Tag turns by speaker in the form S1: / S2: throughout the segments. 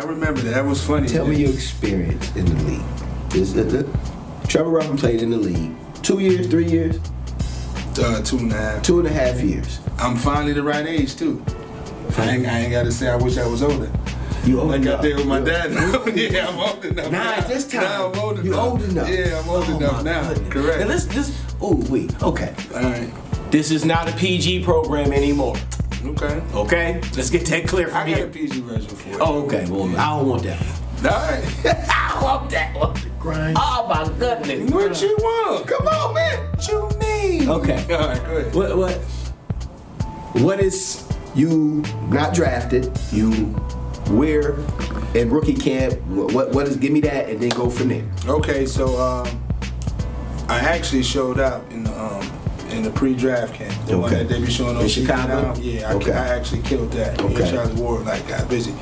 S1: I remember that. That was funny.
S2: Tell me your experience in the league. Trevor Ruffin played in the league 2 years, 3 years?
S1: 2.5.
S2: 2.5 years.
S1: I'm finally the right age too. I ain't got to say I wish I was older.
S2: You old enough.
S1: Like I did with my dad. Yeah, I'm old enough.
S2: Nah, at this time.
S1: Now I'm old enough.
S2: You old enough.
S1: Yeah, I'm old enough now.
S2: Goodness.
S1: Correct.
S2: Now okay.
S1: All right.
S2: This is not a PG program anymore.
S1: Okay.
S2: Okay? Let's get that clear from
S1: I got
S2: here.
S1: a PG version for you.
S2: Oh, okay. Well, I don't want that one.
S1: All right.
S2: I want that one. Grind. Oh, my goodness.
S1: What you want? Come on, man. What you mean?
S2: Okay.
S1: All right, go ahead.
S2: What is you not drafted? You where in rookie camp? What is? Give me that, and then go from there.
S1: Okay, so I actually showed up in the pre-draft camp. The one that they be showing on
S2: in
S1: TV
S2: Chicago.
S1: now. Yeah,
S2: Okay.
S1: I actually killed that. Me
S2: Okay.
S1: and Charles Ward got busy,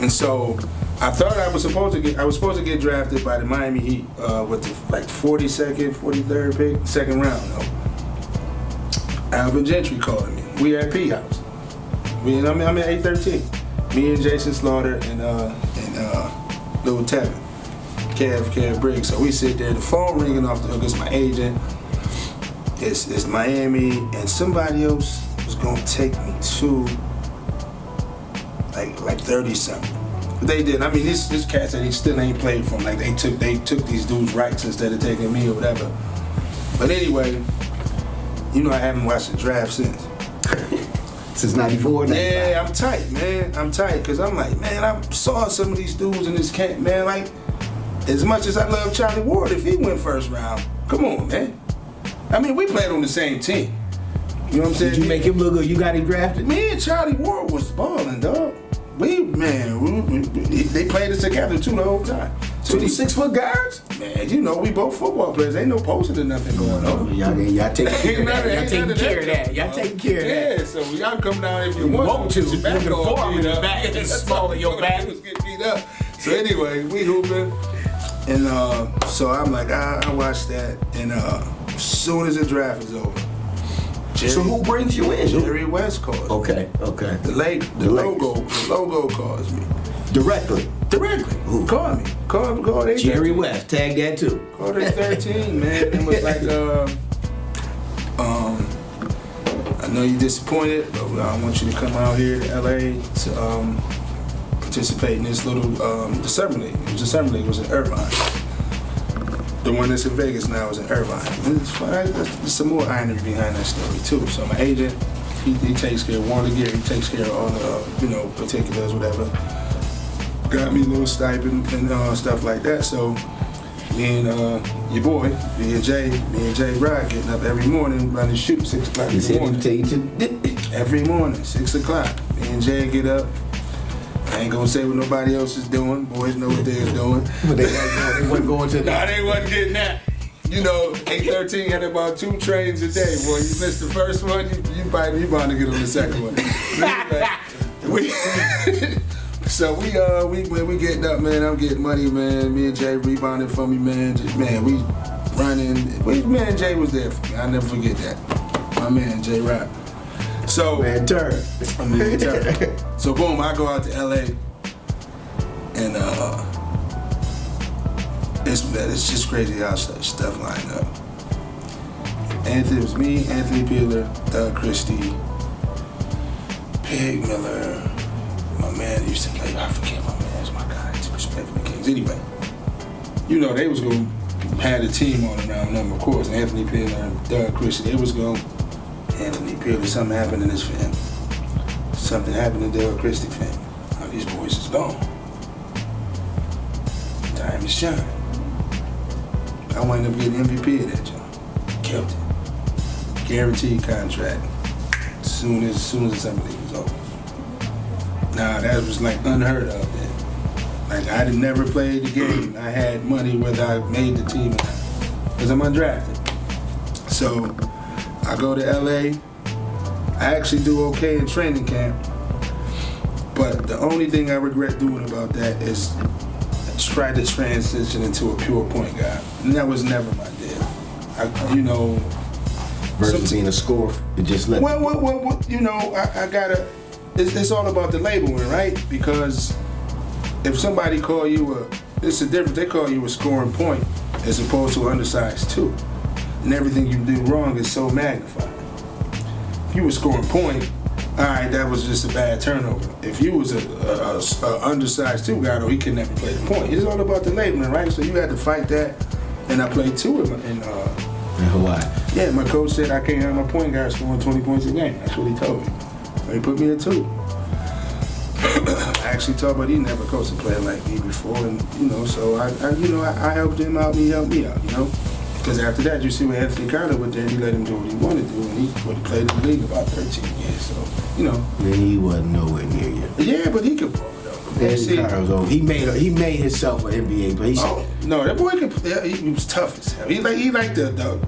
S1: and so I thought I was supposed to get drafted by the Miami Heat with the 42nd, 43rd pick, second round. No. Alvin Gentry called me. We at P House. I'm at 813. Me and Jason Slaughter and Lil Tevin, Kev Briggs. So we sit there. The phone ringing off the hook. It's my agent. It's Miami, and somebody else was gonna take me to like 30 something. They did. I mean, this cat said he still ain't played for him. Like they took these dudes' rights instead of taking me or whatever. But anyway, you know I haven't watched the draft since.
S2: Since 94, 95.
S1: Yeah, I'm tight, man. I'm tight because I'm like, man, I saw some of these dudes in this camp, man. Like, as much as I love Charlie Ward, if he went first round, come on, man. I mean, we played on the same team. You know what I'm saying?
S2: Did you make him look good? You got him drafted?
S1: Me and Charlie Ward was balling, dog. They played us together too the whole time.
S2: So these 6 foot guards?
S1: Man, you know, we both football players. Ain't no posting or nothing going on.
S2: Y'all taking care of that. Y'all taking care of that.
S1: Y'all
S2: taking care of that.
S1: Yeah, so y'all come down if you
S2: You
S1: want
S2: want to.
S1: Put your back
S2: Looking
S1: off,
S2: forward in the
S1: know.
S2: back. It's small in your back.
S1: Get beat up. So anyway, we hooping. And so I'm like, I watched that. And as soon as the draft is over,
S2: So who brings you in?
S1: Jerry West calls me.
S2: Okay.
S1: The logo calls me.
S2: Directly.
S1: Who called me? Called
S2: Jerry West. Tag that too.
S1: Called at 13, man. It was like, I know you're disappointed, but I want you to come out here to LA to participate in this little the Summer League. It was a Summer League. It was in Irvine. The one that's in Vegas now is in Irvine. It's fine. There's some more irony behind that story too. So my agent, he takes care of Warner Gear. He takes care of all the particulars, whatever. Got me a little stipend and stuff like that. So me and your boy, me and Jay Rod getting up every morning, running shoot 6 o'clock in the morning. Every morning, 6 o'clock. Me and Jay get up. I ain't gonna say what nobody else is doing. Boys know what they're doing.
S2: But they wasn't going to.
S1: Nah, they wasn't getting that. You know, 813 had about 2 trains a day, boy. You missed the first one, you bound to get on the second one. So we getting up, man. I'm getting money, man. Me and Jay rebounding for me, man. We running. Me and Jay was there for me. I'll never forget that. My man, Jay Rock. So
S2: Man, turn.
S1: So boom, I go out to LA, and it's just crazy how stuff lined up. It was me, Anthony Peeler, Doug Christie, Pig Miller, my man used to play. I forget my man's my guy. To respect for the Kings. Anyway, you know they was gonna have the team on around them, of course. Anthony Peeler and Doug Christie. They was gonna. Anthony Peeler, something happened in his family. Something happened in the Doug Christie family. Now these boys is gone. Time to shine. I wound up getting MVP of that job. Killed it. Guaranteed contract. As soon as the Summer League was over. Now that was like unheard of then. Like I had never played the game. I had money whether I made the team or not. Because I'm undrafted. So I go to LA. I actually do okay in training camp. But the only thing I regret doing about that is I tried to transition into a pure point guard. And that was never my deal.
S2: Versus being a scorer, it just let.
S1: Well, I gotta. It's all about the labeling, right? Because if somebody call you it's a difference. They call you a scoring point as opposed to an undersized 2. And everything you do wrong is so magnified. If you were scoring point, all right, that was just a bad turnover. If you was a undersized 2 guy, though, he could never play the point. It's all about the labeling, right? So you had to fight that. And I played 2 in
S2: Hawaii.
S1: Yeah, my coach said I can't have my point guard scoring 20 points a game. That's what he told me. So he put me at 2. I actually told him he never coached a player like me before, and so I helped him out, and he helped me out, Because after that, you see what Anthony Carter was there, he let him do what he wanted to do, and he played in the league about 13 years, so,
S2: Then he wasn't nowhere near you.
S1: Yeah, but he could ball, though.
S2: He made himself an NBA player.
S1: No, that boy could play. He was tough as hell. He liked the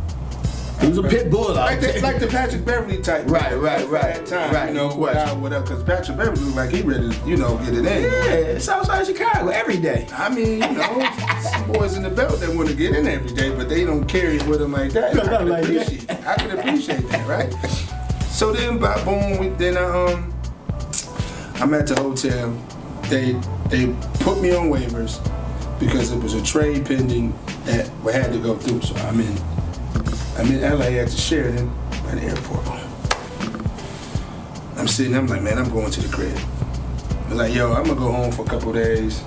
S2: he was a pit bull out there.
S1: Like the Patrick Beverly type.
S2: Right.
S1: Time, whatever. Because Patrick Beverly looked like he ready to, get it in.
S2: Yeah, Southside Chicago every day.
S1: I mean, some boys in the belt that want to get in every day, but they don't carry it with them like that. I can appreciate that, right? So then, boom, I'm at the hotel. They put me on waivers because it was a trade pending that we had to go through. So I'm in LA at the Sheraton at the airport. I'm sitting, I'm like, man, I'm going to the crib. I'm like, yo, I'm gonna go home for a couple days,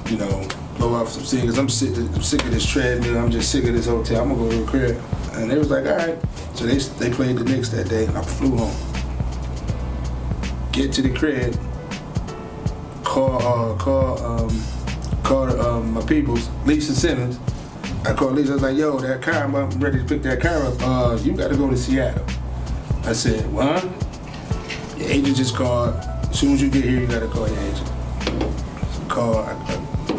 S1: blow off some steam, because I'm sick of this treadmill, I'm just sick of this hotel, I'm gonna go to the crib. And they was like, all right. So they played the Knicks that day, and I flew home. Get to the crib, call my peoples, Lisa Simmons. I called Lisa, I was like, yo, that car, I'm ready to pick that car up. You gotta go to Seattle. I said, what? Your agent just called. As soon as you get here, you gotta call your agent. So I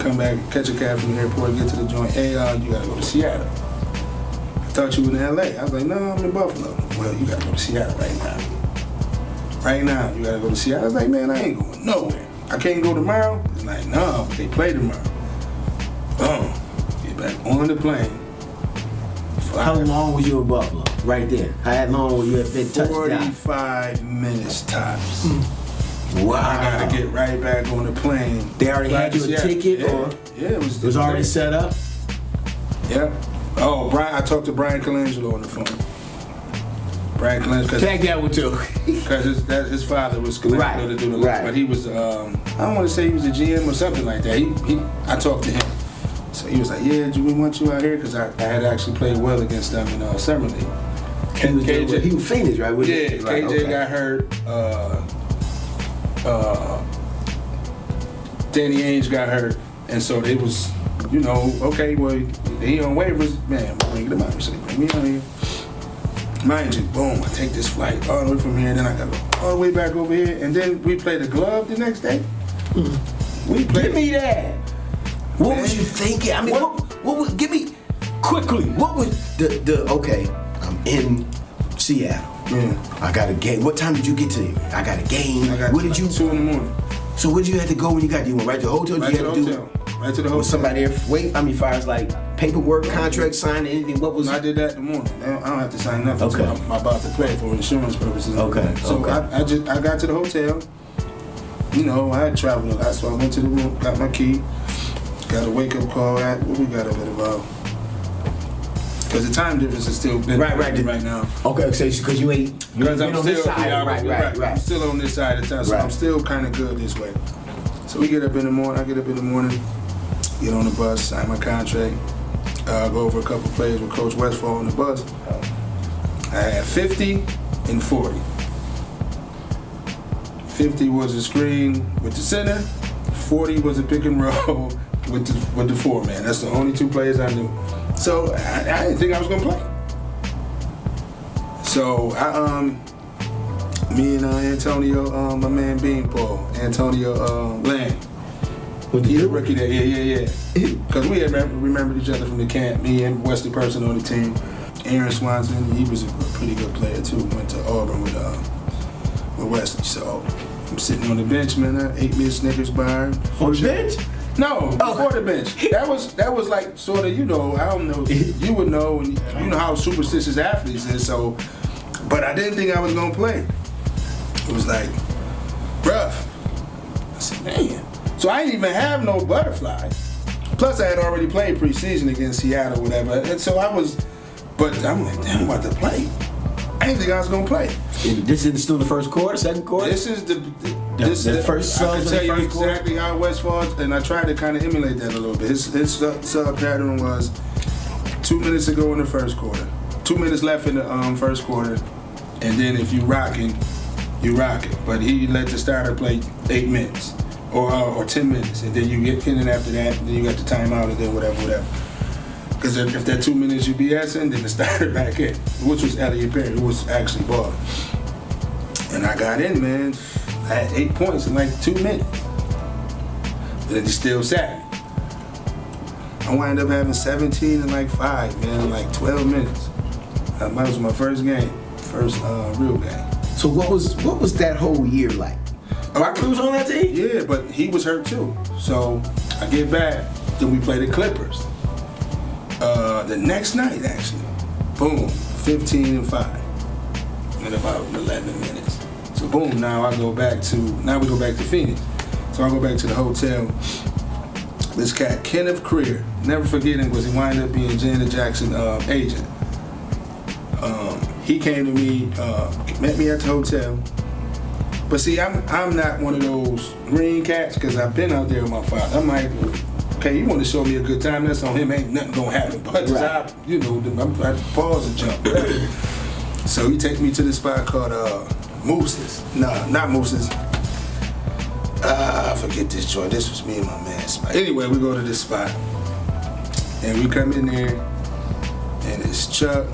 S1: come back, catch a cab from the airport, get to the joint. Hey, you gotta go to Seattle. I thought you were in LA. I was like, no, I'm in Buffalo. Well, you gotta go to Seattle right now. Right now, you gotta go to Seattle. I was like, man, I ain't going nowhere. I can't go tomorrow? It's like, no, they play tomorrow. Get back on the plane.
S2: How long was you in Buffalo? Right there. How long were you at been touched
S1: 45 minutes tops.
S2: Wow.
S1: I gotta get right back on the plane.
S2: They already had you a ticket, or?
S1: Yeah, it was
S2: already set up?
S1: Yeah. Oh, I talked to Brian Colangelo on the phone. Brian Colangelo.
S2: Tag that one too.
S1: Because his father was Colangelo to do the list, but he was, I don't want to say he was a GM or something like that. I talked to him. So he was like, yeah, we want you out here, because I had actually played well against them in Summer League.
S2: He was finished, right?
S1: KJ got hurt. Danny Ainge got hurt, and so they was, okay, well, he on waivers, man, bring them out. So they bring me out here. Mind you, boom, I take this flight all the way from here, and then I gotta go all the way back over here, and then we play the glove the next day.
S2: Give me that. What was you thinking? I mean, what give me, quickly, what was okay, I'm in Seattle. I got a game. What time did you get to? I got a game. What did you?
S1: 2 in the morning.
S2: So where did you have to go when you got there? You went right to the hotel?
S1: Right to the hotel. Right to the hotel.
S2: Was somebody there? Far as like paperwork, contract, signing, anything? What was?
S1: I did that in the morning. I don't have to sign nothing. Okay. I'm about to play for insurance purposes.
S2: Okay.
S1: So I got to the hotel. I had traveled a lot, so I went to the room, got my key, got a wake up call. What we got over there about? Because the time difference is still right now.
S2: Okay, so because you ain't
S1: because I'm
S2: on
S1: still
S2: this side, right.
S1: I'm still on this side of town, so I'm still kind of good this way. So we get up in the morning. I get up in the morning, get on the bus, sign my contract, go over a couple plays with Coach Westfall on the bus. I had 50 and 40. 50 was a screen with the center. 40 was a pick and roll with the 4-man. That's the only 2 players I knew. So I didn't think I was gonna play. So me and Antonio, my man Beanpole, Antonio Land. He's a rookie there, yeah. Because we had remembered each other from the camp. Me and Wesley Person on the team. Aaron Swanson, he was a pretty good player too. Went to Auburn with Wesley. So I'm sitting on the bench, man. I ate me a Snickers bar.
S2: On the bench?
S1: No, before the bench. That was like sort of, I don't know, you would know, and you know how superstitious athletes is, so, but I didn't think I was gonna play. It was like, rough. I said, man, So I didn't even have no butterfly. Plus, I had already played preseason against Seattle, whatever. And so I was, but I'm like, damn, I'm about to play. I didn't think I was gonna play.
S2: This is still the first quarter, second quarter?
S1: This is the
S2: first
S1: I can tell you
S2: quarter?
S1: exactly how West falls, and I tried to kind of emulate that a little bit. His sub pattern was 2 minutes to go in the first quarter, 2 minutes left in the first quarter, and then if you rocking, you rock it. But he let the starter play 8 minutes. Or 10 minutes, and then you get in after that, and then you got the timeout, and then whatever. Because if that 2 minutes you BSing, then the starter back in, which was Elliot Perry, who was actually balling. And I got in, man. I had 8 points in like 2 minutes. But he still sat me. I wound up having 17 and like 5, man, like 12 minutes. That was my first game, first real game.
S2: So what was that whole year like? Barkley was on that team?
S1: Yeah, but he was hurt too. So I get back, then we play the Clippers. The next night, actually, boom, 15 and 5 in about 11 minutes. So boom, now we go back to Phoenix. So I go back to the hotel. This cat, Kenneth Creer, never forget him because he wound up being Janet Jackson's agent. He came to me, met me at the hotel. But see, I'm not one of those green cats because I've been out there with my father. I'm like, okay, you want to show me a good time? That's on him. Ain't nothing gonna happen. But right. I pause and jump. So he takes me to this spot called Moose's. No, not Moose's. I forget this joint. This was me and my man spot. Anyway, we go to this spot and we come in there and it's Chuck,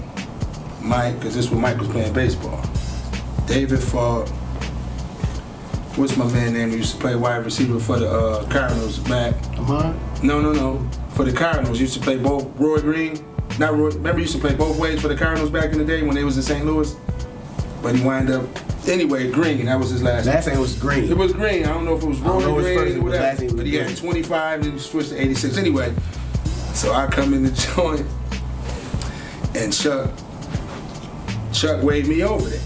S1: Mike, because this was Mike was playing baseball. David Falk. What's my man name? He used to play wide receiver for the Cardinals back. No. For the Cardinals, used to play both. Roy Green, not Roy. Remember, he used to play both ways for the Cardinals back in the day when they was in St. Louis. But he wound up anyway. Green, that was his last name.
S2: Last name was Green.
S1: It was Green. I don't know if it was Roy Green or whatever. But he had 25, then he switched to 86. Anyway, so I come in the joint, and Chuck waved me over there.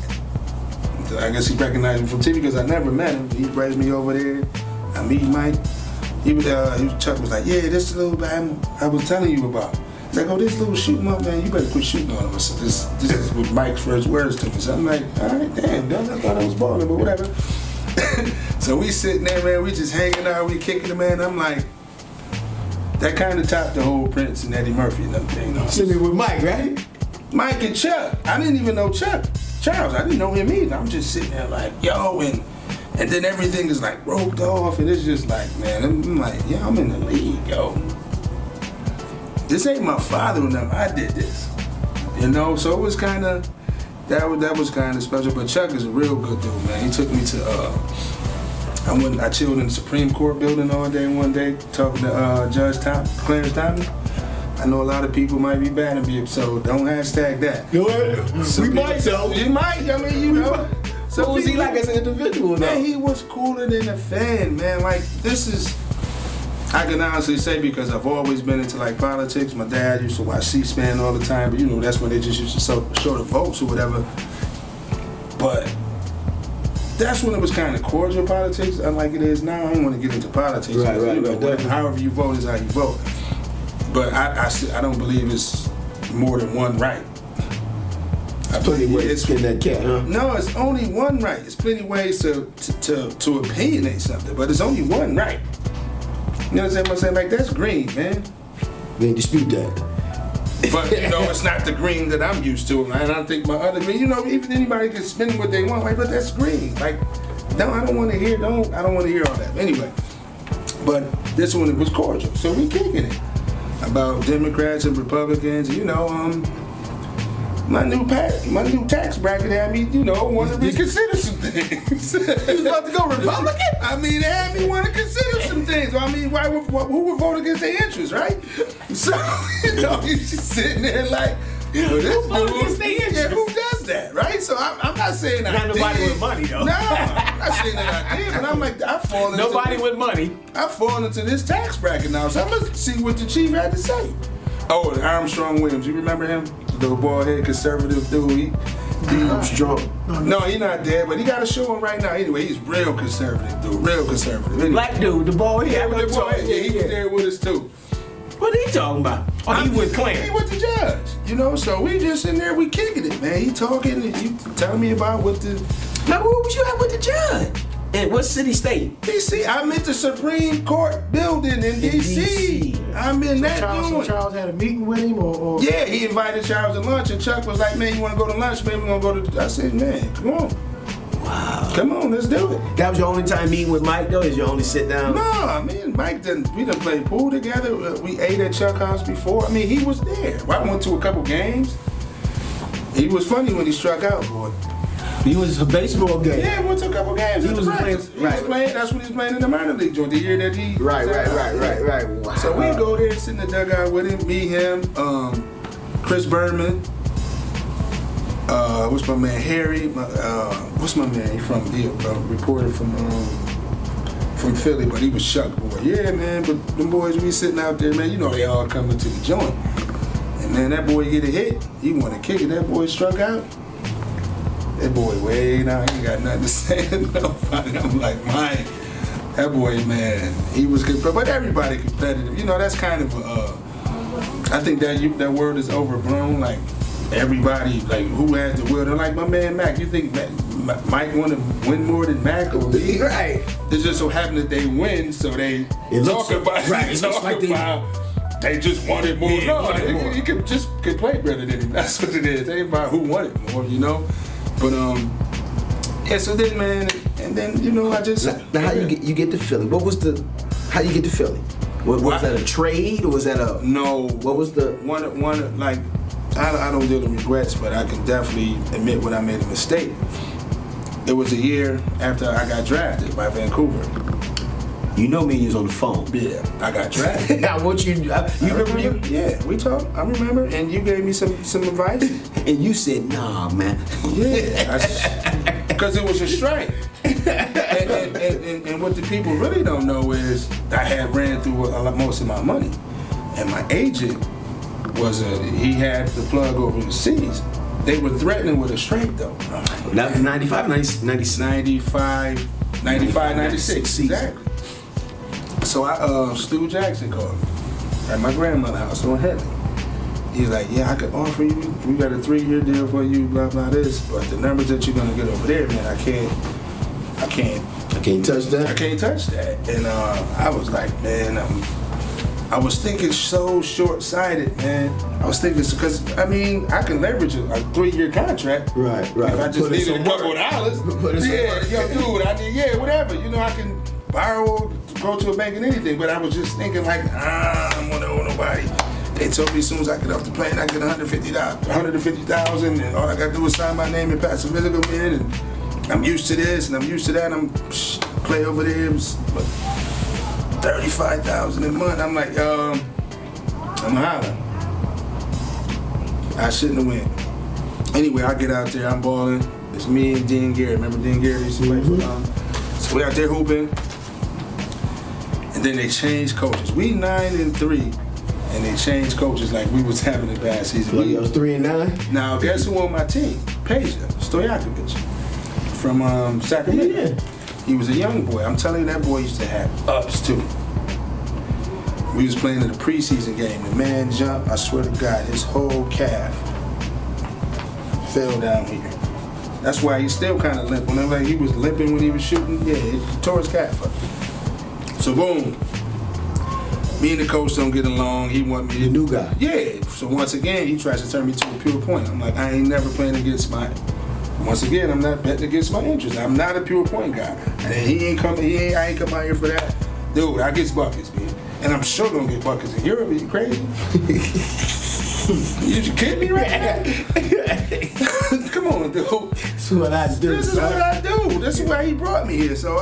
S1: I guess he recognized me from TV because I never met him. He brings me over there. I meet Mike. Chuck was like, yeah, this little guy I was telling you about. He's like, oh, this little shoot 'em up, man. You better quit shooting on him. So this is what Mike's first words to me. So I'm like, all right, damn, I thought I was balling, but whatever. So we sitting there, man. We just hanging out. We kicking it, man. I'm like, that kind of topped the whole Prince and Eddie Murphy and everything. You know?
S2: Sitting with Mike, right?
S1: Mike and Chuck. I didn't even know Charles, I didn't know him either. I'm just sitting there like, yo, and then everything is like roped off, and it's just like, man, I'm like, yeah, I'm in the league, yo. This ain't my father or nothing. I did this, you know. So it was kind of that was kind of special. But Chuck is a real good dude, man. He took me to I chilled in the Supreme Court building all day one day talking to Judge Clarence Thomas. I know a lot of people might be bad at me, so don't hashtag that.
S2: We might, though.
S1: You might, I mean, you know.
S2: So what was he like as an individual,
S1: man? He was cooler than a fan, man. Like, this is, I can honestly say because I've always been into like politics. My dad used to watch C-SPAN all the time, but you know, that's when they just used to show the votes or whatever. But that's when it was kind of cordial politics, unlike it is now. I don't want to get into politics.
S2: Right,
S1: you know, however you vote is how you vote. But I don't believe it's more than one right.
S2: Plenty of ways to skin that cat, huh?
S1: No, it's only one right. There's plenty of ways to opinionate something, but it's only one right. You know what I'm saying? Like, that's green, man.
S2: We ain't dispute that.
S1: But, you know, it's not the green that I'm used to. And I think my other green, you know, even anybody can spin what they want. Like, but that's green. Like, no, I don't want to hear all that. Anyway, but this one, it was cordial. So we kicking it about Democrats and Republicans, you know, my new tax bracket had me, you know, want to reconsider some things.
S2: You was about to go Republican?
S1: I mean, it had me want to consider some things. I mean, who would vote against their interests, right? So, you know, you just sitting there like, well, this who does that, right? So I'm not saying I did.
S2: Not nobody with money, though.
S1: No, I'm not saying that I did, but I'm like, I fall into
S2: nobody with money.
S1: I fall into this tax bracket now, so I'm gonna see what the chief had to say. Oh, Armstrong Williams, you remember him? The bald head conservative dude.
S2: I'm strong.
S1: No, he's not dead, but he got a show on right now. Anyway, he's real conservative, dude. Real conservative. Anyway.
S2: Black dude, the boy.
S1: Yeah, with the boy. Yeah, he was there with us too.
S2: What are you talking about? Oh, he with Clarence.
S1: He with the judge. You know, so we just in there, we kicking it, man. He talking, and he telling me about what the.
S2: Now, where was you at with the judge? In what city, state?
S1: DC. I'm at the Supreme Court building in DC. I'm in that
S3: So Charles had a meeting with him, or?
S1: Yeah, he invited Charles to lunch, and Chuck was like, "Man, you want to go to lunch? Maybe we're gonna go to." I said, "Man, come on,
S2: Wow.
S1: come on, let's do it."
S2: That was your only time meeting with Mike, though? Is your only sit down?
S1: Nah, me and Mike we done played pool together. We ate at Chuck House before. I mean, he was there. I went to a couple games. He was funny when he struck out, boy.
S2: He was a baseball game.
S1: Yeah, went to a couple games.
S2: He was playing.
S1: He was playing. That's when he was playing in the minor league joint. The year that he.
S2: Right. Wow.
S1: So we go there, sit in the dugout with him, me, him, Chris Berman. What's my man Harry? What's my man? He from reporter from Philly, but he was Chuck boy. Yeah, man. But them boys, we sitting out there, man. You know they all coming to the joint. And man, that boy get a hit. He want to kick it. That boy struck out. That boy way now, he ain't got nothing to say to nobody. I'm like, Mike, that boy, man, he was good, but everybody competitive. You know, that's kind of I think that word is overblown. Like everybody, like who has the will? They're like my man Mac. You think Mike want to win more than Mac or me?
S2: Right.
S1: It just so happened that they win, so they talk about
S2: right.
S1: It looks like they just wanted more.
S2: Yeah,
S1: No, he could play better than him. That's what it is. They ain't about who wanted more, you know. But yeah. So then, man, and then you know, I just
S2: now how you get to Philly? How you get to Philly? Was that a trade or was that a
S1: no?
S2: What was the
S1: one like? I don't deal with regrets, but I can definitely admit when I made a mistake. It was a year after I got drafted by Vancouver.
S2: You know me, you was on the phone.
S1: Yeah, I got drafted.
S2: I want you. You remember you?
S1: Yeah, we talked. I remember, and you gave me some advice.
S2: And you said, "Nah, man."
S1: Yeah, because it was a strike. and what the people really don't know is I had ran through most of my money, and my agent he had the plug over the seas. They were threatening with a strike though.
S2: That was 95, 96.
S1: 96. Exactly. So Stu Jackson called me at my grandmother's house on Headley. He's like, yeah, I could offer you, we got a 3-year deal for you, blah, blah, this, but the numbers that you're gonna get over there, man, I can't
S2: touch that.
S1: I can't touch that. And I was like, man, I was thinking so short-sighted, man. I was thinking, because, I mean, I can leverage a 3-year contract.
S2: Right.
S1: If I just needed a couple of dollars. Whatever. You know, I can borrow, go to a bank and anything, but I was just thinking like, I don't want to owe nobody. They told me as soon as I get off the plane, I get $150,000, and all I got to do is sign my name and pass a physical in, and I'm used to this, and I'm used to that. Play over there, it was $35,000 a month. I'm like, I'm hollering. I shouldn't have went. Anyway, I get out there, I'm balling. It's me and Dean Garrett. Remember Dean Garrett used to play for So we out there hooping, and then they changed coaches. We 9-3, and they changed coaches like we was having a bad season.
S2: It was 3-9.
S1: Now guess who on my team? Peja Stojakovic from Sacramento.
S2: Yeah.
S1: He was a young boy. I'm telling you, that boy used to have ups too. We was playing in a preseason game. The man jumped. I swear to God, his whole calf fell down here. That's why he's still kind of limping. Whenever he was limping when he was shooting, yeah, he tore his calf up. So boom, me and the coach don't get along. He want me to.
S2: The new guy.
S1: Yeah. So once again, he tries to turn me to a pure point. I'm like, I ain't never playing against my. Once again, I'm not betting against my interest. I'm not a pure point guy. And I ain't come out here for that. Dude, I get buckets, man. And I'm sure gonna get buckets in Europe. Are you crazy? You kidding me right now? Come on, dude.
S2: This is what I do.
S1: This is what I do. This is why he brought me here. So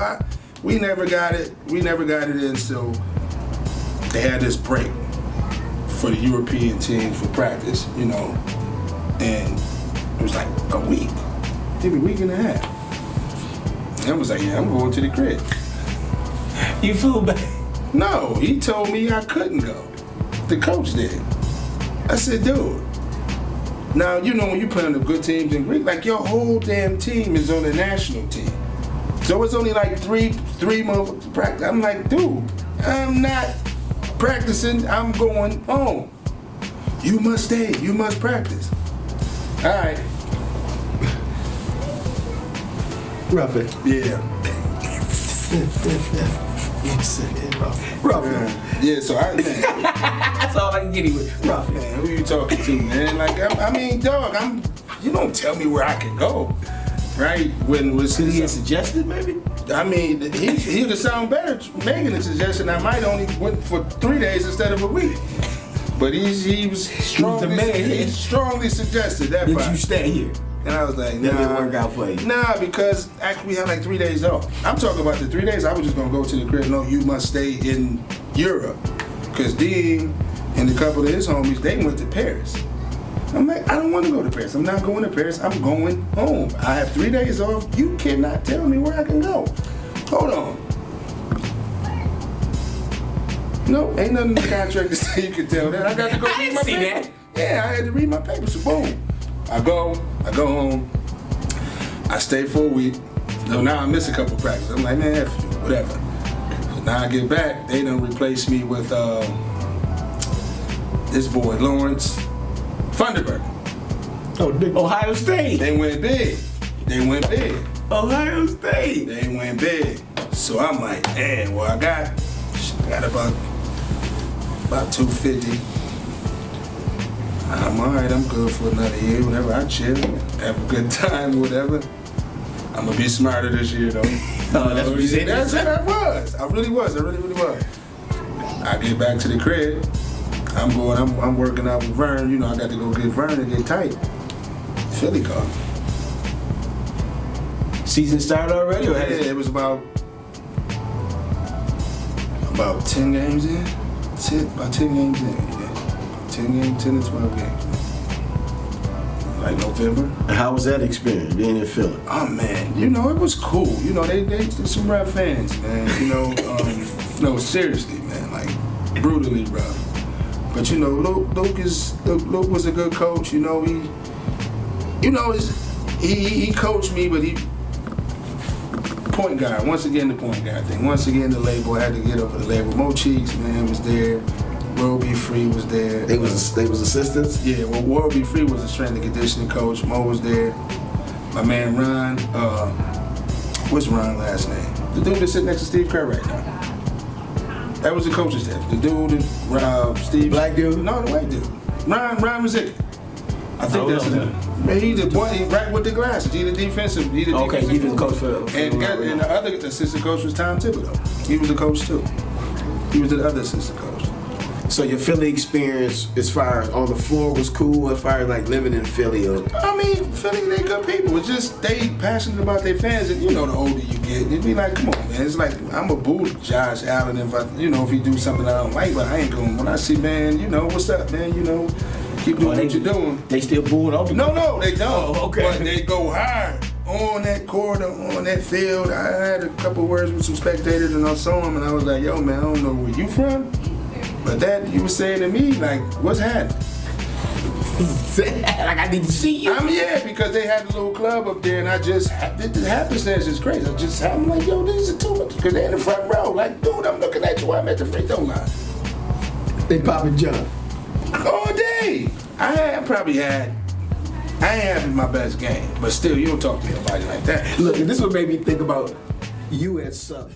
S1: we never got it. We never got it in. So they had this break for the European team for practice, you know, and it was like a week. Maybe a week and a half. And I was like, yeah, I'm going to the crib.
S2: You flew back?
S1: No, he told me I couldn't go. The coach did. I said, dude, Now, you know, when you play on the good teams in Greek, like your whole damn team is on the national team. So it's only like three more practice. I'm like, dude, I'm not practicing. I'm going home. You must stay. You must practice. All right.
S2: Ruffin.
S1: Yeah.
S2: Ruffin.
S1: Yeah, so man,
S2: That's all I can get you with. Ruffin.
S1: man, who you talking to, man? Like, I mean, dog, you don't tell me where I can go, right? When was
S2: Did he get suggested, maybe?
S1: I mean, he could sound better making a suggestion. I might only went for 3 days instead of a week. But he was strongly, he strongly suggested that
S2: Did
S1: part.
S2: you stay here?
S1: And I was like,
S2: That
S1: nah.
S2: didn't work out for you.
S1: Nah, because actually we had like 3 days off. I'm talking about the 3 days. I was just gonna go to the crib. No, you must stay in Europe. Because Dean and a couple of his homies, they went to Paris. I'm like, I don't want to go to Paris. I'm not going to Paris. I'm going home. I have 3 days off. You cannot tell me where I can go. Hold on. No, ain't nothing in the contract to say you can tell that. I got to go read my papers. Yeah, I had to read my papers. So boom. I go home. I stay for a week. So now I miss a couple practices. I'm like, man, F you, whatever. So now I get back. They done replaced me with this boy, Lawrence Funderburg.
S3: Oh, big.
S2: Ohio State.
S1: They went big.
S2: Ohio State.
S1: They went big. So I'm like, man, well, I got about 250. I'm all right, I'm good for another year, whatever. I chill, have a good time, whatever. I'm gonna be smarter this year, though.
S2: That's what you said.
S1: That's what I was. I really was. I get back to the crib. I'm working out with Vern. You know, I got to go get Vern and get tight. Philly called me.
S2: Season started already? Or
S1: Yeah, it was about 10 games in. About 10 games in, yeah. 10 to 12 games. Like November.
S2: And how was that experience, being in Philly?
S1: Oh man, you know, it was cool. You know, they some rough fans, man. You know, no, seriously, man, like brutally rough. But you know, Luke was a good coach. You know, he coached me, but he point guard. Once again, the point guard thing. Once again, the label. I had to get over the label. Mo Cheeks, man, was there. World Be Free was there.
S2: They was assistants?
S1: Yeah, well, World Be Free was a strength and conditioning coach. Mo was there. My man Ron, what's Ron's last name? The dude that's sitting next to Steve Kerr right now. That was the coaching staff. The dude, Steve.
S2: Black dude?
S1: No, the white dude. Ron Mazik. I think that's his name. Man, he's the boy, he right with the glasses. He's the defensive.
S2: Okay, he was the coach for
S1: and the other assistant coach was Tom Thibodeau. He was the coach too. He was the other assistant coach.
S2: So your Philly experience, as far as on the floor, was cool. As far as like living in Philly, or
S1: I mean, Philly, they good people. It's just they passionate about their fans, and you know, the older you get, it'd be like, come on, man. It's like I'm a boo Josh Allen if if he do something I don't like, but I ain't going. When I see, man, you know, what's up, man? You know, keep doing what you're doing.
S2: They still booing off the
S1: No, they don't.
S2: Oh, okay.
S1: But they go hard on that court, on that field. I had a couple words with some spectators, and I saw them, and I was like, yo, man, I don't know where you from. But that you were saying to me, like, what's happening?
S2: Like I need to see you.
S1: Yeah, because they had a little club up there, and I just, the happenstance is crazy. I'm like, yo, these are too much, because they're in the front row. Like, dude, I'm looking at you while I'm at the free throw line.
S2: They popping jump.
S1: All day. I ain't having my best game, but still, you don't talk to nobody like that.
S2: Look, this one made me think about you at Southern.